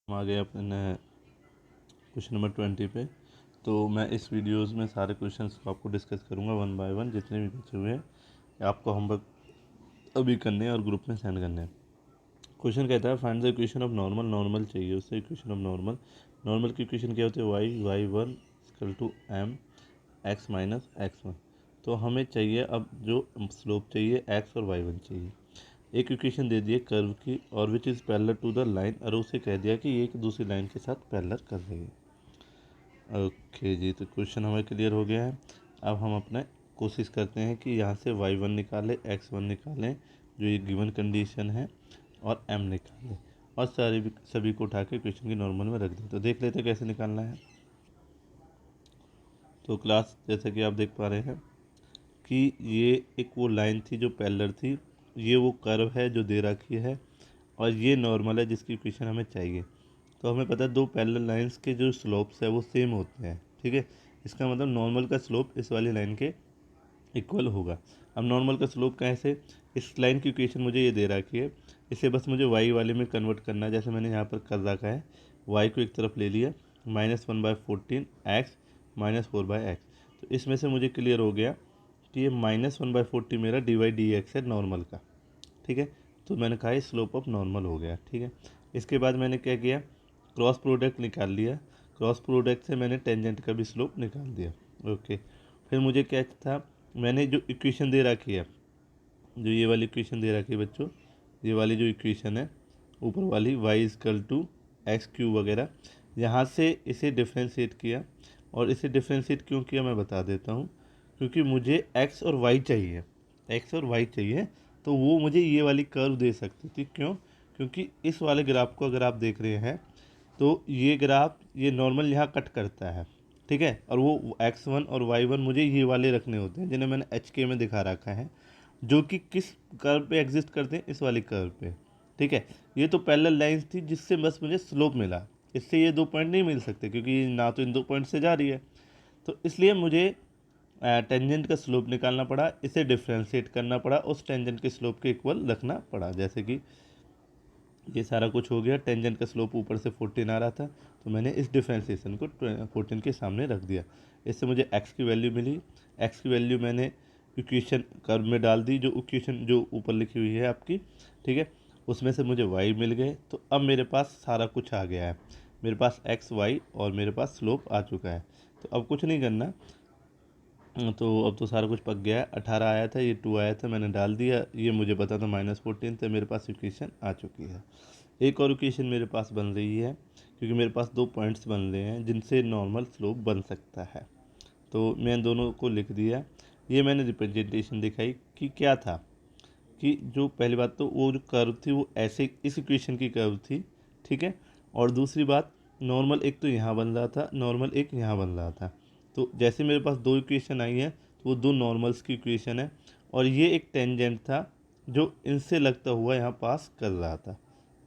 हम आ गए अपने क्वेश्चन नंबर 20 पे। तो मैं इस वीडियोस में सारे क्वेश्चंस को आपको डिस्कस करूंगा वन बाय वन, जितने भी बचे हुए हैं आपको होमवर्क अभी करने हैं और ग्रुप में सेंड करने हैं। क्वेश्चन कहता है find the equation of normal. Normal चाहिए उससे, इक्वेशन ऑफ नॉर्मल। नॉर्मल की इक्वेशन क्या होती है? y1 equal to m x minus x1। तो हमें चाहिए अब जो स्लोप चाहिए x और y1 चाहिए। एक इक्वेशन दे दी है कर्व की और which is parallel to the line, और उसे कह दिया कि ये एक दूसरी लाइन के साथ पैरेलल कर रही है। ओके जी, तो क्वेश्चन हमें क्लियर हो गया है। अब हम अपने कोशिश करते हैं कि यहाँ से y1 निकालें, x1 निकालें जो ये गिवन कंडीशन है, और m निकालें, और सभी को उठा के क्वेश्चन की नॉर्मल में रख दें। तो देख लेते हैं कैसे निकालना है। तो क्लास, जैसा कि आप देख पा रहे हैं कि ये एक वो लाइन थी जो पैरेलल थी, ये वो कर्व है जो दे रखी है, और ये नॉर्मल है जिसकी इक्वेशन हमें चाहिए। तो हमें पता है दो पैरेलल लाइंस के जो स्लोप्स है वो सेम होते हैं, ठीक है। इसका मतलब नॉर्मल का स्लोप इस वाली लाइन के इक्वल होगा। अब नॉर्मल का स्लोप कैसे? इस लाइन की इक्वेशन मुझे ये दे रखी है, इसे बस मुझे वाई वाले में कन्वर्ट करना है। जैसे मैंने यहाँ पर कर रखा है, वाई को एक तरफ ले लिया, -1/14 एक्स -4/x। तो इसमें से मुझे क्लियर हो गया कि ये -1/40 मेरा dy/dx है नॉर्मल का, ठीक है। तो मैंने कहा स्लोप ऑफ नॉर्मल हो गया, ठीक है। इसके बाद मैंने क्या किया, क्रॉस प्रोडक्ट निकाल लिया। क्रॉस प्रोडक्ट से मैंने टेंजेंट का भी स्लोप निकाल दिया। ओके, फिर मुझे क्या था, मैंने जो इक्वेशन दे रखी है, जो ये वाली इक्वेशन दे रखी है बच्चों, ये वाली जो इक्वेशन है ऊपर वाली y=x³ वगैरह, यहाँ से इसे डिफ्रेंशिएट किया। और इसे डिफ्रेंशिएट क्यों किया मैं बता देता हूँ, क्योंकि मुझे x और y चाहिए, x और y चाहिए। तो वो मुझे ये वाली कर्व दे सकती थी। क्यों? क्योंकि इस वाले ग्राफ को अगर आप देख रहे हैं तो ये ग्राफ, ये नॉर्मल यहाँ कट करता है, ठीक है। और वो x1 और y1 मुझे ये वाले रखने होते हैं जिन्हें मैंने HK में दिखा रखा है, जो कि किस कर्व पे एग्जिस्ट करते हैं? इस वाले कर्व पे, ठीक है। ये तो पैरेलल लाइंस थी जिससे बस मुझे स्लोप मिला, इससे ये दो पॉइंट नहीं मिल सकते क्योंकि ना तो इन दो पॉइंट से जा रही है। तो इसलिए मुझे टेंजेंट का स्लोप निकालना पड़ा, इसे डिफ्रेंशिएट करना पड़ा, उस टेंजेंट के स्लोप के इक्वल रखना पड़ा। जैसे कि ये सारा कुछ हो गया, टेंजेंट का स्लोप ऊपर से 14 आ रहा था, तो मैंने इस डिफ्रेंशिएशन को 14 के सामने रख दिया। इससे मुझे x की वैल्यू मिली। x की वैल्यू मैंने इक्वेशन कर्व में डाल दी, जो इक्वेशन जो ऊपर लिखी हुई है आपकी, ठीक है। उसमें से मुझे y मिल गए। तो अब मेरे पास सारा कुछ आ गया है, मेरे पास x y और मेरे पास स्लोप आ चुका है। तो अब कुछ नहीं करना, तो अब तो सारा कुछ पक गया है। 18 आया था, ये 2 आया था, मैंने डाल दिया। ये मुझे पता था -14, तो मेरे पास इक्वेशन आ चुकी है। एक और इक्वेशन मेरे पास बन रही है, क्योंकि मेरे पास दो पॉइंट्स बन रहे हैं जिनसे नॉर्मल स्लोप बन सकता है। तो मैं दोनों को लिख दिया। ये मैंने रिप्रेजेंटेशन दिखाई कि क्या था, कि जो पहली बात तो वो जो कर्व थी वो ऐसे इस इक्वेशन की कर्व थी, ठीक है। और दूसरी बात, नॉर्मल एक तो यहाँ बन रहा था, नॉर्मल एक यहाँ बन रहा था। तो जैसे मेरे पास दो इक्वेशन आई हैं, तो वो दो नॉर्मल्स की इक्वेशन है, और ये एक टेंजेंट था जो इनसे लगता हुआ यहाँ पास कर रहा था,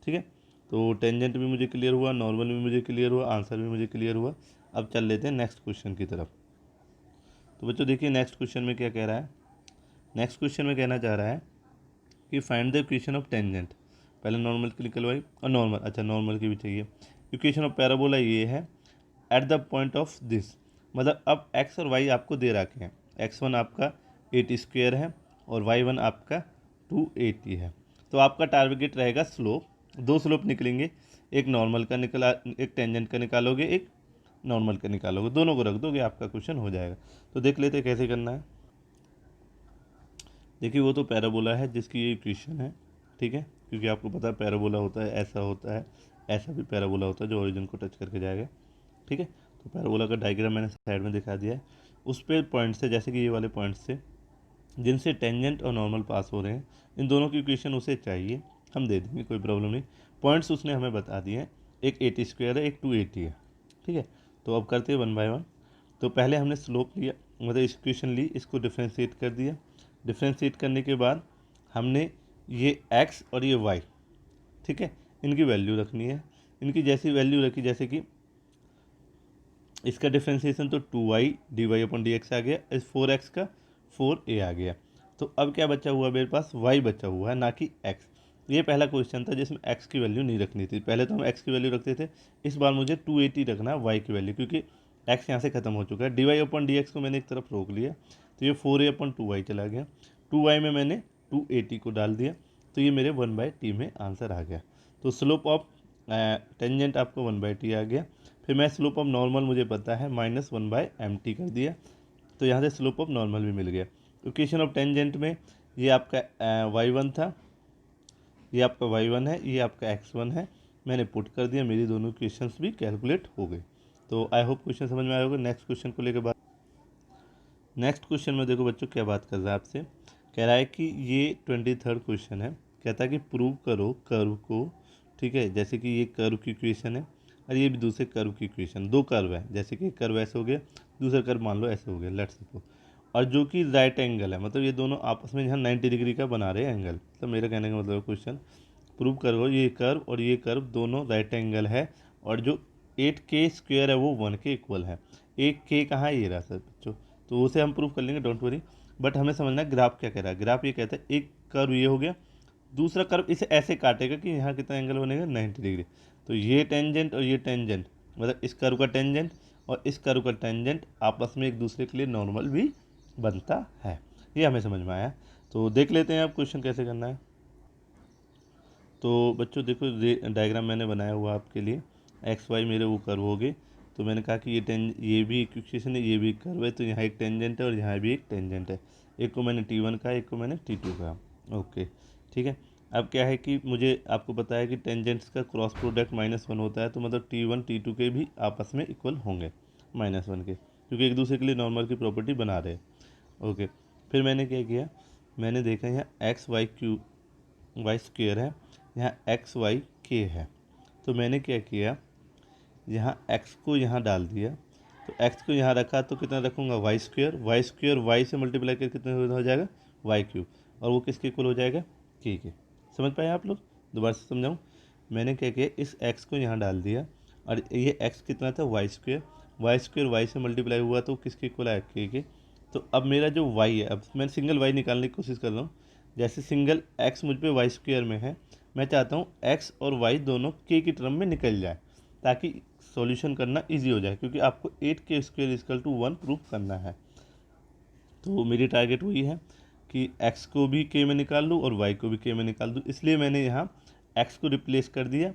ठीक है। तो टेंजेंट भी मुझे क्लियर हुआ, नॉर्मल भी मुझे क्लियर हुआ, आंसर भी मुझे क्लियर हुआ। अब चल लेते हैं नेक्स्ट क्वेश्चन की तरफ। तो बच्चों देखिए नेक्स्ट क्वेश्चन में क्या कह रहा है। नेक्स्ट क्वेश्चन में कहना चाह रहा है कि find the equation of tangent. पहले नॉर्मल की निकलवाई, और नॉर्मल, अच्छा नॉर्मल की भी चाहिए। इक्वेशन ऑफ पैराबोला ये है, at the point of this, मतलब अब x और y आपको दे रखे हैं। x1 आपका 8² है और y1 आपका 280 है। तो आपका टारगेट रहेगा स्लोप, दो स्लोप निकलेंगे, एक नॉर्मल का निकला, एक टेंजेंट का निकालोगे, एक नॉर्मल का निकालोगे, दोनों को रख दोगे, आपका क्वेश्चन हो जाएगा। तो देख लेते कैसे करना है। देखिए वो तो पैराबोला है जिसकी ये इक्वेशन है, ठीक है। क्योंकि आपको पता है पैराबोला होता है, ऐसा होता है, ऐसा भी पैराबोला होता है जो ओरिजिन को टच करके जाएगा, ठीक है। तो पैराबोला का डायग्राम मैंने साइड में दिखा दिया है। उस पर पॉइंट से, जैसे कि ये वाले पॉइंट से जिनसे टेंजेंट और नॉर्मल पास हो रहे हैं, इन दोनों की इक्वेशन उसे चाहिए, हम दे देंगे, कोई प्रॉब्लम नहीं। पॉइंट्स उसने हमें बता दिए हैं, एक 80² है, एक 280 है, ठीक है। तो अब करते हैं वन बाय वन। तो पहले हमने स्लोप लिया, मतलब इक्वेशन ली, इसको डिफ्रेंशिएट कर दिया। डिफ्रेंशिएट करने के बाद हमने ये x और ये y, ठीक है, इनकी वैल्यू रखनी है। इनकी जैसी वैल्यू रखी, जैसे कि इसका डिफ्रेंशिएशन तो 2y/dx आ गया, इस 4x का 4a आ गया। तो अब क्या बचा हुआ मेरे पास? y बचा हुआ है, ना कि x। ये पहला क्वेश्चन था जिसमें एक्स की वैल्यू नहीं रखनी थी। पहले तो हम एक्स की वैल्यू रखते थे, इस बार मुझे 280 रखना है वाई की वैल्यू, क्योंकि एक्स यहाँ से खत्म हो चुका है। डी वाई अपन डी एक्स को मैंने एक तरफ रोक लिया, तो ये 4a अपन 2y चला गया। 2y में मैंने 280 को डाल दिया, तो ये मेरे 1/t में आंसर आ गया। तो स्लोप ऑफ टेंजेंट आपको 1/t आ गया। फिर मैं स्लोप ऑफ नॉर्मल मुझे पता है -1/mt कर दिया, तो यहाँ से स्लोप ऑफ नॉर्मल भी मिल गया। इक्वेशन ऑफ टेंजेंट में ये आपका y1 था, ये आपका y1 है, ये आपका x1 है। मैंने पुट कर दिया, मेरी दोनों क्वेश्चंस भी कैलकुलेट हो गए। तो आई होप क्वेश्चन समझ में आया होगा। नेक्स्ट क्वेश्चन को लेकर बात, नेक्स्ट क्वेश्चन में देखो बच्चों क्या बात कर रहा है आपसे। कह रहा है कि ये 23rd क्वेश्चन है। कहता है कि प्रूव करो कर्व को, ठीक है, जैसे कि ये कर्व की इक्वेशन है और ये भी दूसरे कर्व की इक्वेशन, दो कर्व है, जैसे कि कर्व ऐसे हो गया, दूसरा कर्व मान लो ऐसे हो गया, लेट्स सपोज, और जो कि राइट एंगल है, मतलब ये दोनों आपस में यहाँ 90 डिग्री का बना रहे हैं एंगल। तो मेरा कहने का मतलब क्वेश्चन प्रूव करो ये कर्व और ये कर्व दोनों राइट एंगल है, और जो 8k² है वो 1 के इक्वल है। 1k कहाँ है, ये रहा सर बच्चों, तो उसे हम प्रूव कर लेंगे, डोंट वरी। बट हमें समझना है ग्राफ क्या कह रहा है। ग्राफ ये कहता है एक कर्व ये हो गया, दूसरा कर्व इसे ऐसे काटेगा कि यहाँ कितना एंगल बनेगा 90 डिग्री। तो ये टेंजेंट और ये टेंजेंट, मतलब इस कर्व का टेंजेंट और इस कर्व का टेंजेंट आपस में एक दूसरे के लिए नॉर्मल भी बनता है। ये हमें समझ में आया। तो देख लेते हैं अब क्वेश्चन कैसे करना है। तो बच्चों देखो डायग्राम मैंने बनाया हुआ आपके लिए, एक्स वाई मेरे वो कर्व हो गए। तो मैंने कहा कि ये भी एक इक्वेशन है, ये भी एक कर्व है, तो यहाँ एक टेंजेंट है और यहाँ भी एक टेंजेंट है। एक को मैंने T1 कहा, एक को मैंने T2 कहा। ओके ठीक है। अब क्या है कि मुझे आपको पता है कि टेंजेंट्स का क्रॉस प्रोडक्ट -1 होता है, तो मतलब T1 T2 के भी आपस में इक्वल होंगे -1 के, क्योंकि एक दूसरे के लिए नॉर्मल की प्रॉपर्टी बना रहे। ओके, फिर मैंने क्या किया, मैंने देखा यहाँ y² है, यहाँ xy है। तो मैंने क्या किया, यहाँ x को यहाँ डाल दिया, तो x को यहाँ रखा तो कितना रखूँगा y² y से मल्टीप्लाई कर कितना हो जाएगा y³, और वो किसके इक्वल हो जाएगा k के। समझ पाए आप लोग, दोबारा से समझाऊँ। मैंने क्या किया, इस x को यहाँ डाल दिया, और ये x कितना था y² y से मल्टीप्लाई हुआ तो किसके इक्वल आया k के। तो अब मेरा जो y है, अब मैं सिंगल y निकालने की कोशिश कर रहा हूँ। जैसे सिंगल x मुझ पे y² में है, मैं चाहता हूँ x और y दोनों k की टर्म में निकल जाए, ताकि सॉल्यूशन करना इजी हो जाए, क्योंकि आपको 8k² = 1 प्रूव करना है। तो मेरी टारगेट वही है कि x को भी k में निकाल लूँ और y को भी k में निकाल दूँ, इसलिए मैंने यहाँ x को रिप्लेस कर दिया,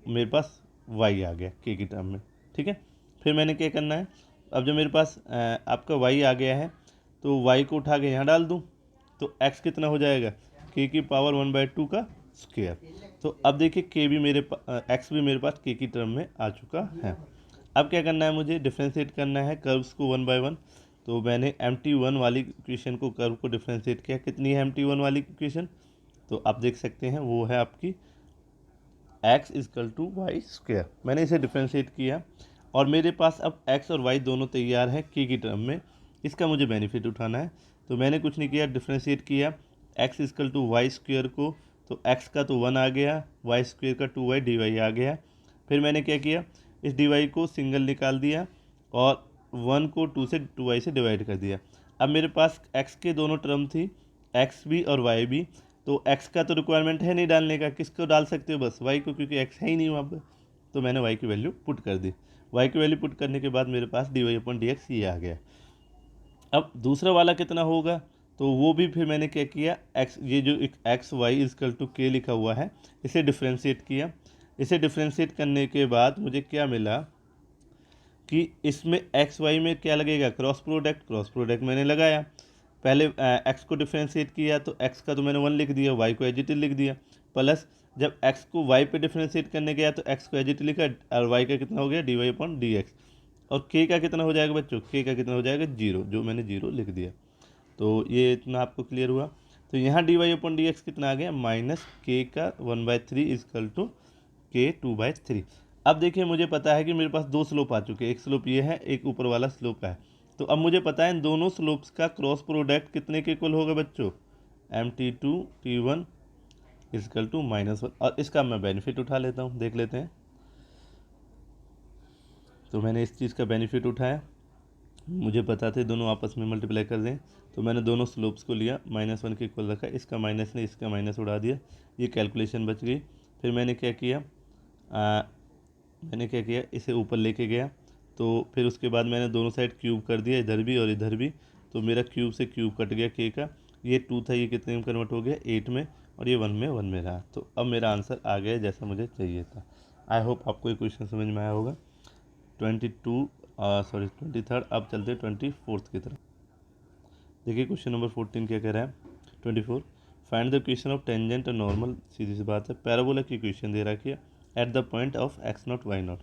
मेरे पास y आ गया k की टर्म में। ठीक है, फिर मैंने क्या करना है, अब जब मेरे पास आपका y आ गया है, तो y को उठा के यहाँ डाल दूँ, तो x कितना हो जाएगा k की पावर 1/2 का स्क्वायर। तो अब देखिए k भी मेरे x भी मेरे पास k की टर्म में आ चुका है। अब क्या करना है, मुझे डिफ्रेंशिएट करना है कर्व्स को 1 बाय 1। तो मैंने MT1 वाली इक्वेशन को, कर्व को डिफ्रेंशिएट किया। कितनी है MT1 वाली इक्वेशन, तो आप देख सकते हैं वो है आपकी x = y²। मैंने इसे डिफ्रेंशिएट किया और मेरे पास अब x और y दोनों तैयार हैं k की टर्म में। इसका मुझे बेनिफिट उठाना है, तो मैंने कुछ नहीं किया, डिफ्रेंशिएट किया x = y² को, तो x का तो 1 आ गया, y² का 2y dy आ गया। फिर मैंने क्या किया, इस dy को सिंगल निकाल दिया और 1 को 2 से 2y से डिवाइड कर दिया। अब मेरे पास x के दोनों टर्म थी, x भी और y भी, तो x का तो रिक्वायरमेंट है नहीं डालने का, किसको डाल सकते हो, बस y को, क्योंकि x है ही नहीं वहाँ पर। तो मैंने y की वैल्यू पुट कर दी। y की वैल्यू पुट करने के बाद मेरे पास dy/dx ये आ गया। अब दूसरा वाला कितना होगा, तो वो भी फिर मैंने क्या किया, x, ये जो एक्स वाई = k लिखा हुआ है, इसे डिफ्रेंशिएट किया। इसे डिफ्रेंशिएट करने के बाद मुझे क्या मिला कि इसमें एक्स वाई में क्या लगेगा, क्रॉस प्रोडक्ट मैंने लगाया। पहले एक्स को डिफ्रेंशिएट किया तो एक्स का तो मैंने 1 लिख दिया, वाई को एजिटिव लिख दिया, प्लस जब एक्स को वाई पे डिफ्रेंशिएट करने गया तो एक्स को एजिटिव लिखा और वाई का कितना हो गया dy/dx, और के का कितना हो जाएगा बच्चों, के का कितना हो जाएगा 0, जो मैंने 0 लिख दिया। तो ये इतना आपको क्लियर हुआ। तो यहाँ dy/dx कितना आ गया, -k का 1/3 = k 2/3। अब देखिए मुझे पता है कि मेरे पास दो स्लोप आ चुके हैं, एक स्लोप ये है, एक ऊपर वाला स्लोप है। तो अब मुझे पता है इन दोनों स्लोप्स का क्रॉस प्रोडक्ट कितने के इक्वल होगा बच्चों, MT2 T1 = -1, और इसका मैं बेनिफिट उठा लेता हूँ, देख लेते हैं। तो मैंने इस चीज़ का बेनिफिट उठाया, मुझे पता था दोनों आपस में मल्टीप्लाई कर दें, तो मैंने दोनों स्लोप्स को लिया, -1 के इक्वल रखा, इसका माइनस ने इसका माइनस उड़ा दिया, ये कैलकुलेशन बच गई। फिर मैंने क्या किया, इसे ऊपर लेके गया, तो फिर उसके बाद मैंने दोनों साइड क्यूब कर दिया, इधर भी और इधर भी, तो मेरा क्यूब से क्यूब कट गया के का, ये 2 था, ये कितने में कन्वर्ट हो गया 8 में, और ये 1 में रहा। तो अब मेरा आंसर आ गया जैसा मुझे चाहिए था। आई होप आपको ये क्वेश्चन समझ में आया होगा। 23rd। अब चलते हैं 24th की तरफ। देखिए क्वेश्चन नंबर 14 क्या कह रहा है। 24, find the equation of tangent और नॉर्मल। सीधी सी बात है, पैराबोला की इक्वेशन दे रखी है at the point of x0 y0।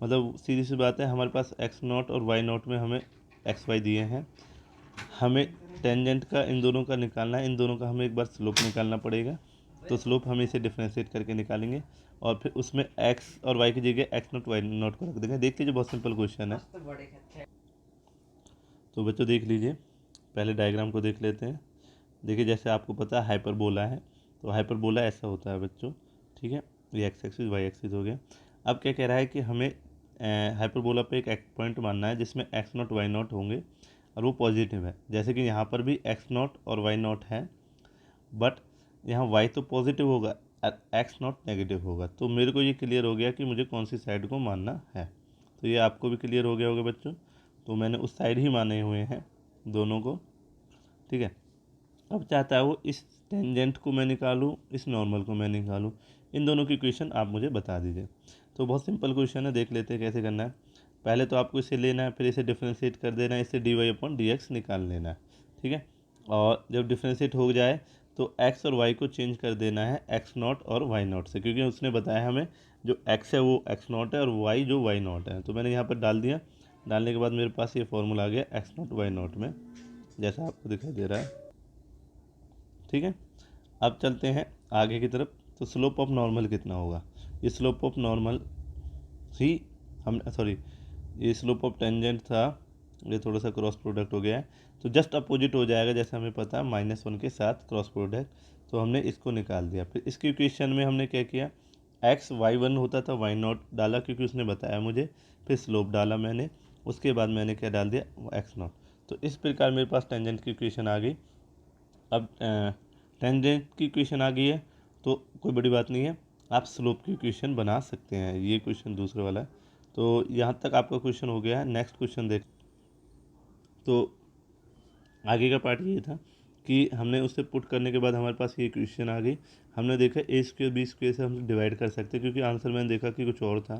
मतलब सीधी सी बात है, हमारे पास x0 और y0 में हमें xy दिए हैं, हमें टेंजेंट का इन दोनों का निकालना है, इन दोनों का हमें एक बार स्लोप निकालना पड़ेगा। तो स्लोप हम इसे डिफ्रेंशिएट करके निकालेंगे और फिर उसमें x और y की जगह x0 y0 को रख देंगे। देख लीजिए, बहुत सिंपल क्वेश्चन है। तो बच्चों देख लीजिए, पहले डायग्राम को देख लेते हैं। देखिए जैसे आपको पता है हाइपरबोला है, तो हाइपरबोला ऐसा होता है बच्चों, ठीक है। ये एक्स एक्सिस वाई एक्सिस हो गया। अब क्या कह रहा है कि हमें हाइपरबोला पे एक पॉइंट मानना है जिसमें x0 y0 होंगे और वो पॉजिटिव है। जैसे कि यहाँ पर भी x0 और y0 है, बट यहाँ y तो पॉजिटिव होगा और x0 नेगेटिव होगा। तो मेरे को ये क्लियर हो गया कि मुझे कौन सी साइड को मानना है। तो ये आपको भी क्लियर हो गया होगा बच्चों। तो मैंने उस साइड ही माने हुए हैं दोनों को, ठीक है। अब चाहता है वो इस टेंजेंट को मैं निकालूं, इस नॉर्मल को मैं निकालूं, इन दोनों की इक्वेशन आप मुझे बता दीजिए। तो बहुत सिंपल क्वेश्चन है, देख लेते हैं कैसे करना है। पहले तो आपको इसे लेना है, फिर इसे डिफ्रेंशिएट कर देना है, इसे dy/dx निकाल लेना है, ठीक है। और जब डिफ्रेंशिएट हो जाए तो x और y को चेंज कर देना है x0 और y0 से, क्योंकि उसने बताया हमें जो x है वो x0 है और y जो y0 है। तो मैंने यहाँ पर डाल दिया, डालने के बाद मेरे पास ये फॉर्मूला आ गया x0 y0 में, जैसा आपको दिखाई दे रहा है, ठीक है। अब चलते हैं आगे की तरफ। तो स्लोप ऑफ नॉर्मल कितना होगा, ये स्लोप ऑफ नॉर्मल ही हम सॉरी ये स्लोप ऑफ टेंजेंट था, ये थोड़ा सा क्रॉस प्रोडक्ट हो गया है, तो जस्ट अपोजिट हो जाएगा, जैसे हमें पता है -1 के साथ क्रॉस प्रोडक्ट। तो हमने इसको निकाल दिया। फिर इसकी इक्वेशन में हमने क्या किया, x y1 होता था, y0 डाला क्योंकि उसने बताया मुझे, फिर स्लोप डाला मैंने, उसके बाद मैंने क्या डाल दिया x0। तो इस प्रकार मेरे पास टेंजेंट की इक्वेशन आ गई। अब टेंजेंट की इक्वेशन आ गई है तो कोई बड़ी बात नहीं है, आप स्लोप की इक्वेशन बना सकते हैं। ये क्वेश्चन दूसरे वाला है। तो यहाँ तक आपका क्वेश्चन हो गया है। नेक्स्ट क्वेश्चन देख। तो आगे का पार्ट ये था कि हमने उससे पुट करने के बाद हमारे पास ये इक्वेशन आ गई। हमने देखा a² b² से हम डिवाइड कर सकते हैं, क्योंकि आंसर मैंने देखा कि कुछ और था,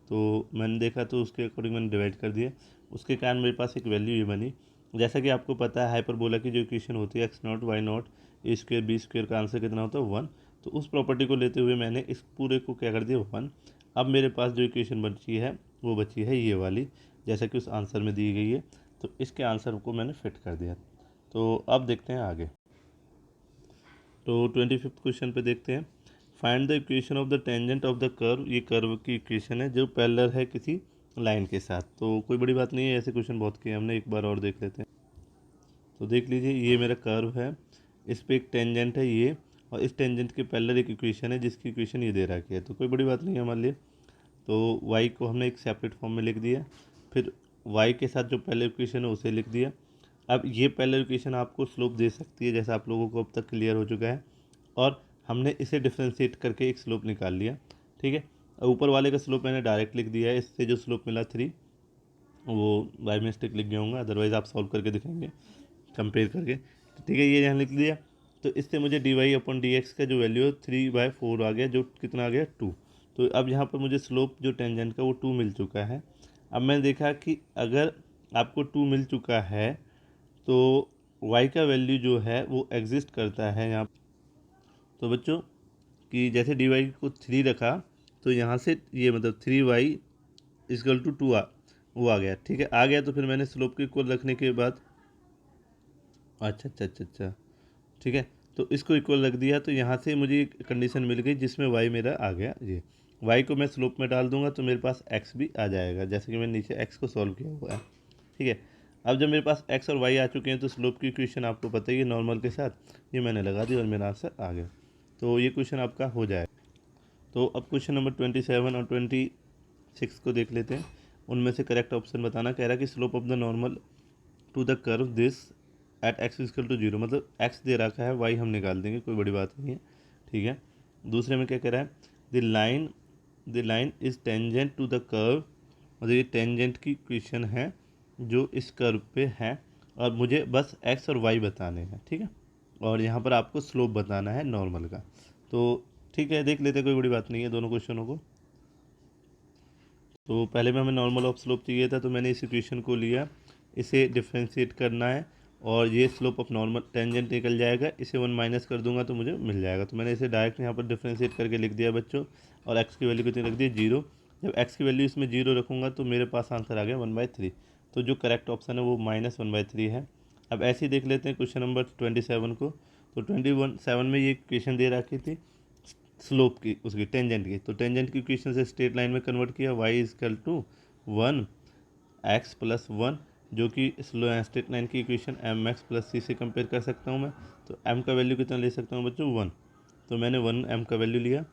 तो मैंने देखा तो उसके अकॉर्डिंग मैंने डिवाइड कर दिया। उसके कारण मेरे पास एक वैल्यू ये बनी। जैसा कि आपको पता है हाइपरबोला की जो इक्वेशन होती है x0 y0 a² b² का आंसर कितना होता है 1। तो उस प्रॉपर्टी को लेते हुए मैंने इस पूरे को क्या कर दिया 1। अब मेरे पास जो इक्वेशन बची है वो बची है ये वाली, जैसा कि उस आंसर में दी गई है। तो इसके आंसर को मैंने फिट कर दिया। तो अब देखते हैं आगे। तो 25th क्वेश्चन पे देखते हैं, find the equation of the tangent of the curve. ये कर्व की इक्वेशन है जो पैरेलल है किसी लाइन के साथ। तो कोई बड़ी बात नहीं है, ऐसे क्वेश्चन बहुत किए हमने, एक बार और देख लेते हैं। तो देख लीजिए, ये मेरा कर्व है, इस पर एक टेंजेंट है ये, और इस टेंजेंट के पैरेलल एक इक्वेशन है जिसकी इक्वेशन ये दे रखी है। तो कोई बड़ी बात नहीं है हमारे लिए। तो y को हमने एक सेपरेट फॉर्म में लिख दिया, फिर y के साथ जो पहले इक्वेशन है उसे लिख दिया। अब ये पहले इक्वेशन आपको स्लोप दे सकती है, जैसा आप लोगों को अब तक क्लियर हो चुका है, और हमने इसे डिफ्रेंशिएट करके एक स्लोप निकाल लिया, ठीक है। ऊपर वाले का स्लोप मैंने डायरेक्ट लिख दिया है, इससे जो स्लोप मिला 3 वो बाय मिस्टेक लिख गया हूँ, अदरवाइज़ आप सॉल्व करके दिखाएंगे कंपेयर करके, तो ठीक है। ये यहाँ लिख दिया। तो इससे मुझे dy/dx का जो वैल्यू है 3/4 आ गया, जो कितना आ गया 2। तो अब यहाँ पर मुझे स्लोप जो टेंजेंट का वो 2 मिल चुका है। अब मैंने देखा कि अगर आपको 2 मिल चुका है तो y का वैल्यू जो है वो एग्जिस्ट करता है यहाँ। तो बच्चों कि जैसे dy को 3 रखा, तो यहाँ से ये मतलब 3y = 2 वो आ गया, ठीक है, आ गया। तो फिर मैंने स्लोप के इक्वल रखने के बाद अच्छा, ठीक है, तो इसको इक्वल रख दिया। तो यहाँ से मुझे एक कंडीशन मिल गई जिसमें y मेरा आ गया ये। y को मैं स्लोप में डाल दूंगा तो मेरे पास x भी आ जाएगा, जैसे कि मैंने नीचे x को सॉल्व किया हुआ है, ठीक है। अब जब मेरे पास x और y आ चुके हैं तो स्लोप की इक्वेशन आपको पता ही है नॉर्मल के साथ, ये मैंने लगा दी और मेरा आंसर आ गया। तो ये क्वेश्चन आपका हो जाएगा। तो अब क्वेश्चन नंबर 27 और 26 को देख लेते हैं। उनमें से करेक्ट ऑप्शन बताना। कह रहा है कि slope of the normal to the curve this at x equal to 0, मतलब एक्स दे रखा है, वाई हम निकाल देंगे, कोई बड़ी बात नहीं है, ठीक है। दूसरे में क्या कह रहा है, the line is tangent to the curve, मतलब ये टेंजेंट की इक्वेशन है जो इस कर्व पे है, और मुझे बस एक्स और वाई बताने हैं, ठीक है। और यहाँ पर आपको स्लोप बताना है नॉर्मल का। तो ठीक है, देख लेते हैं, कोई बड़ी बात नहीं है दोनों क्वेश्चनों को। तो पहले में हमें नॉर्मल ऑफ स्लोप चाहिए था, तो मैंने इस इक्वेशन को लिया, इसे डिफ्रेंशिएट करना है, और ये स्लोप ऑफ नॉर्मल टेंजेंट निकल जाएगा, इसे 1 माइनस कर दूंगा तो मुझे मिल जाएगा। तो मैंने इसे डायरेक्ट यहाँ पर डिफ्रेंशिएट करके लिख दिया बच्चों, और एक्स की वैल्यू कितनी रख दी, 0। जब एक्स की वैल्यू इसमें 0 रखूँगा तो मेरे पास आंसर आ गया 1/3। तो जो करेक्ट ऑप्शन है वो -1/3 है। अब ऐसे ही देख लेते हैं क्वेश्चन नंबर 27 को। तो 27 में ये इक्वेशन दे रखी थी स्लोप की, उसकी टेंजेंट की। तो टेंजेंट की इक्वेशन से स्ट्रेट लाइन में कन्वर्ट किया, y equal to 1 x plus 1, जो कि स्लो स्ट्रेट लाइन की equation m x plus c से कंपेयर कर सकता हूँ मैं। तो m का वैल्यू कितना ले सकता हूँ बच्चों, 1। तो मैंने 1 m का वैल्यू लिया।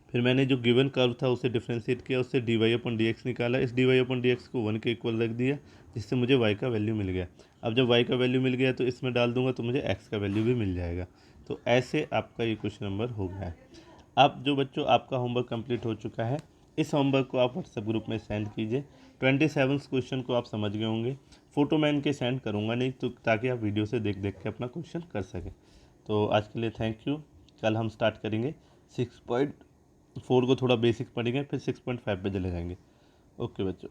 फिर मैंने जो गिवन कर्व था उसे डिफ्रेंशिएट किया, उससे dy/dx निकाला, इस dy/dx को 1 के इक्वल रख दिया, जिससे मुझे y का वैल्यू मिल गया। अब जब y का वैल्यू मिल गया तो इसमें डाल दूंगा तो मुझे x का वैल्यू भी मिल जाएगा। तो ऐसे आपका ये क्वेश्चन नंबर हो गया है। अब जो बच्चों आपका होमवर्क कंप्लीट हो चुका है, इस होमवर्क को आप व्हाट्सएप ग्रुप में सेंड कीजिए। 27 क्वेश्चन को आप समझ गए होंगे। फ़ोटो मैं इनके सेंड करूँगा नहीं, तो ताकि आप वीडियो से देख देख के अपना क्वेश्चन कर सकें। तो आज के लिए थैंक यू। कल हम स्टार्ट करेंगे 6.4 को, थोड़ा बेसिक पढ़ेंगे, फिर 6.5 पे चले जाएंगे। ओके बच्चों।